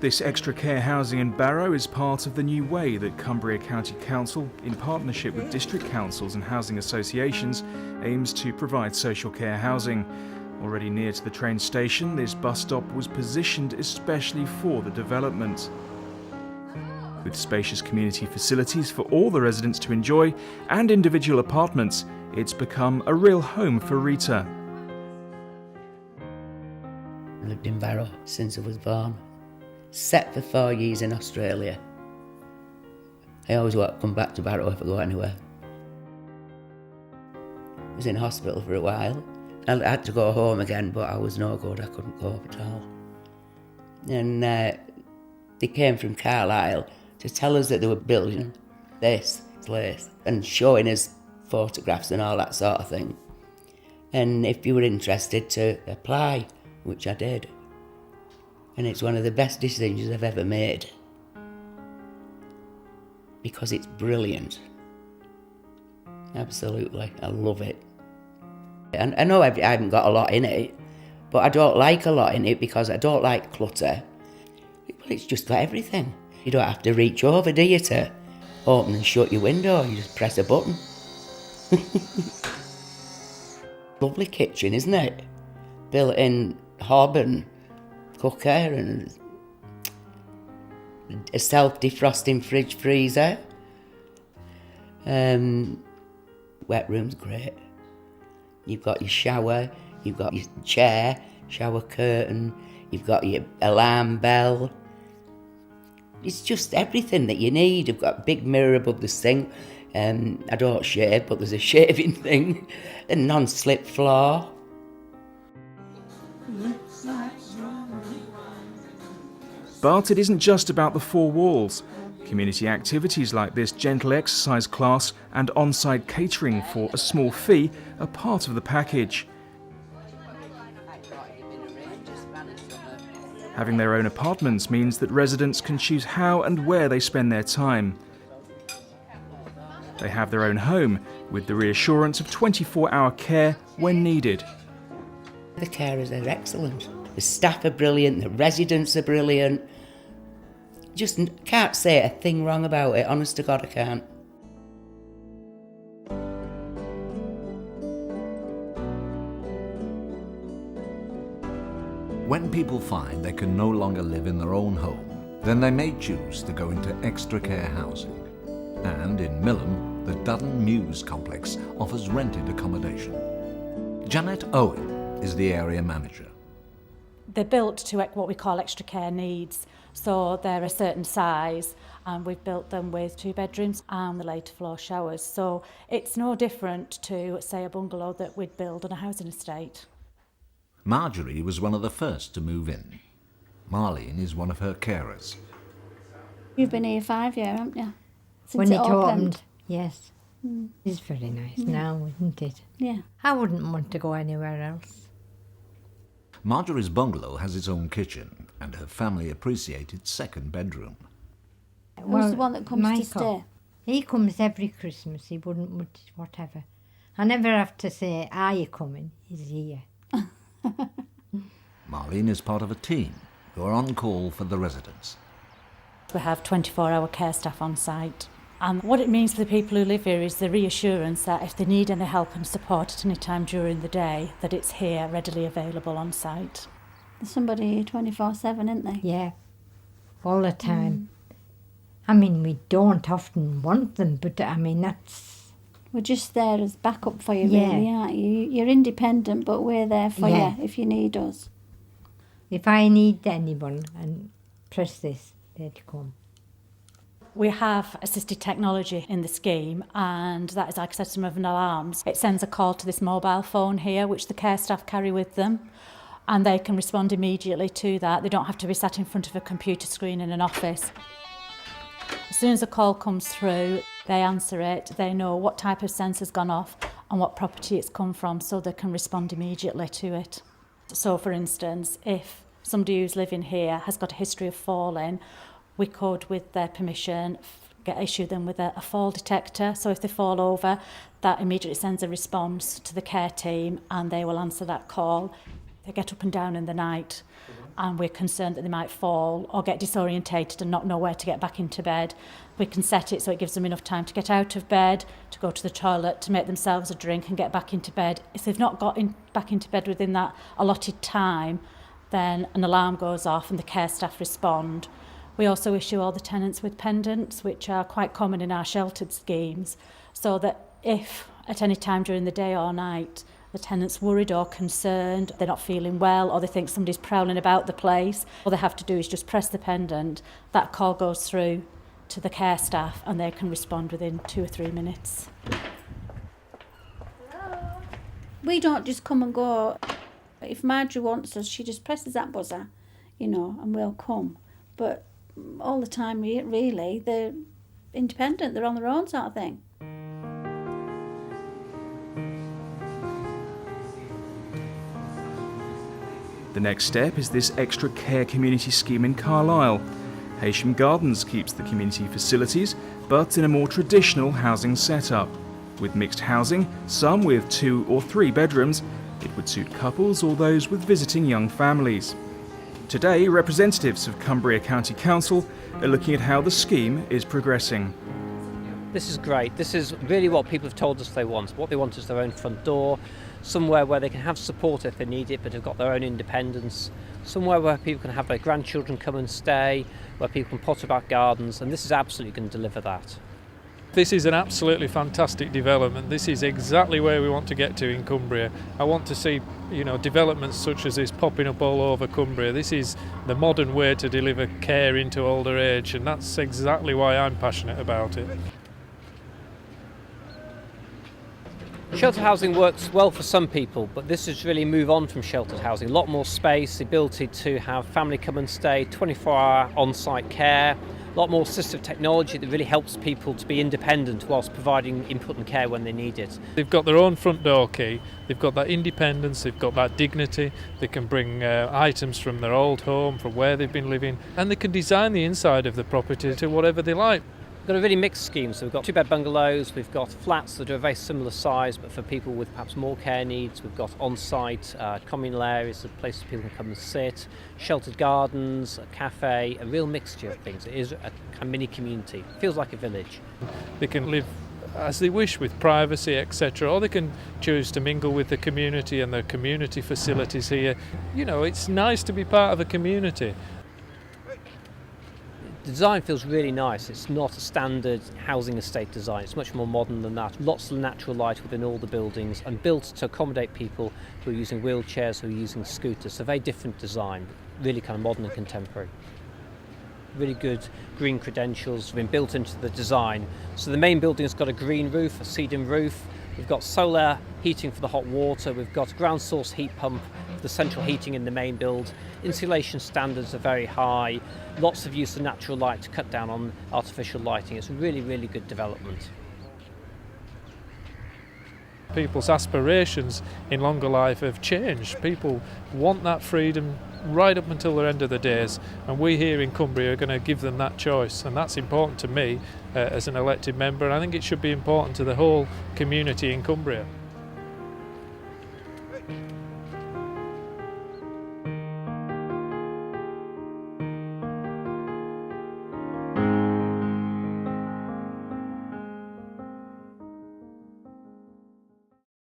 This extra care housing in Barrow is part of the new way that Cumbria County Council, in partnership with district councils and housing associations, aims to provide social care housing. Already near to the train station, this bus stop was positioned especially for the development. With spacious community facilities for all the residents to enjoy and individual apartments, it's become a real home for Rita. I lived in Barrow since I was born. Set for 4 years in Australia. I always want to come back to Barrow if I go anywhere. I was in hospital for a while. I had to go home again, but I was no good. I couldn't go up at all. And they came from Carlisle to tell us that they were building this place and showing us photographs and all that sort of thing. And if you were interested to apply, which I did. And it's one of the best decisions I've ever made. Because it's brilliant. Absolutely, I love it. And I know I haven't got a lot in it, but I don't like a lot in it because I don't like clutter. Well, it's just got everything. You don't have to reach over, do you, to open and shut your window? You just press a button. Lovely kitchen, isn't it? Built-in hob and cooker and a self-defrosting fridge freezer. Wet room's great. You've got your shower, you've got your chair, shower curtain, you've got your alarm bell. It's just everything that you need. You've got a big mirror above the sink. I don't shave, but there's a shaving thing. A non-slip floor. But it isn't just about the four walls. Community activities like this gentle exercise class and on-site catering for a small fee are part of the package. Having their own apartments means that residents can choose how and where they spend their time. They have their own home with the reassurance of 24-hour care when needed. The carers are excellent. The staff are brilliant, the residents are brilliant. Just can't say a thing wrong about it, honest to God I can't. When people find they can no longer live in their own home, then they may choose to go into extra care housing. And in Milton, the Dudden Mews complex offers rented accommodation. Janet Owen is the area manager. They're built to what we call extra care needs, so they're a certain size, and we've built them with 2 bedrooms and the later floor showers. So it's no different to, say, a bungalow that we'd build on a housing estate. Marjorie was one of the first to move in. Marlene is one of her carers. You've been here 5 years, haven't you? When it opened, yes. It's very nice now, isn't it? Yeah. I wouldn't want to go anywhere else. Marjorie's bungalow has its own kitchen and her family appreciate its second bedroom. Who's the one that comes Michael, to stay? He comes every Christmas, he wouldn't, whatever. I never have to say, are you coming? He's here. Marlene is part of a team who are on call for the residents. We have 24-hour care staff on site. And what it means for the people who live here is the reassurance that if they need any help and support at any time during the day, that it's here, readily available on site. There's somebody here 24/7, isn't there? Yeah, all the time. I mean, we don't often want them, but I mean, that's... We're just there as backup for you, Yeah. really, aren't you? You're independent, but we're there for Yeah. you if you need us. If I need anyone and press this, they'd come. We have assisted technology in the scheme, and that is, like I said, some of an alarms. It sends a call to this mobile phone here, which the care staff carry with them, and they can respond immediately to that. They don't have to be sat in front of a computer screen in an office. As soon as a call comes through, they answer it, they know what type of sensor's gone off and what property it's come from, so they can respond immediately to it. So, for instance, if somebody who's living here has got a history of falling, we could, with their permission, issue them with a fall detector. So if they fall over, that immediately sends a response to the care team and they will answer that call. They get up and down in the night and we're concerned that they might fall or get disorientated and not know where to get back into bed, we can set it so it gives them enough time to get out of bed, to go to the toilet, to make themselves a drink and get back into bed. If they've not got back into bed within that allotted time, then an alarm goes off and the care staff respond. We also issue all the tenants with pendants, which are quite common in our sheltered schemes, so that if at any time during the day or night the tenant's worried or concerned, they're not feeling well, or they think somebody's prowling about the place, all they have to do is just press the pendant. That call goes through to the care staff and they can respond within 2 or 3 minutes. We don't just come and go. If Marjorie wants us, she just presses that buzzer, you know, and we'll come. But all the time, really, they're independent, they're on their own sort of thing. The next step is this extra care community scheme in Carlisle. Heysham Gardens keeps the community facilities, but in a more traditional housing setup. With mixed housing, some with 2 or 3 bedrooms, it would suit couples or those with visiting young families. Today, representatives of Cumbria County Council are looking at how the scheme is progressing. This is great. This is really what people have told us they want. What they want is their own front door, somewhere where they can have support if they need it, but have got their own independence, somewhere where people can have their grandchildren come and stay, where people can potter about gardens, and this is absolutely going to deliver that. This is an absolutely fantastic development. This is exactly where we want to get to in Cumbria. I want to see, developments such as this popping up all over Cumbria. This is the modern way to deliver care into older age, and that's exactly why I'm passionate about it. Sheltered housing works well for some people, but this is really a move on from sheltered housing. A lot more space, the ability to have family come and stay, 24-hour on-site care, a lot more assistive technology that really helps people to be independent whilst providing input and care when they need it. They've got their own front door key, they've got that independence, they've got that dignity, they can bring items from their old home, from where they've been living, and they can design the inside of the property to whatever they like. We've got a really mixed scheme, so we've got 2-bed bungalows, we've got flats that are a very similar size but for people with perhaps more care needs, we've got on-site communal areas, places people can come and sit, sheltered gardens, a cafe, a real mixture of things. It is a mini community, it feels like a village. They can live as they wish with privacy, etc., or they can choose to mingle with the community and the community facilities here. It's nice to be part of a community. The design feels really nice. It's not a standard housing estate design. It's much more modern than that. Lots of natural light within all the buildings and built to accommodate people who are using wheelchairs, who are using scooters. So very different design, really kind of modern and contemporary. Really good green credentials have been built into the design. So the main building's got a green roof, a cedar roof. We've got solar heating for the hot water. We've got a ground source heat pump for the central heating in the main build. Insulation standards are very high. Lots of use of natural light to cut down on artificial lighting. It's a really, really good development. People's aspirations in longer life have changed. People want that freedom right up until the end of the days, and we here in Cumbria are going to give them that choice, and that's important to me as an elected member, and I think it should be important to the whole community in Cumbria.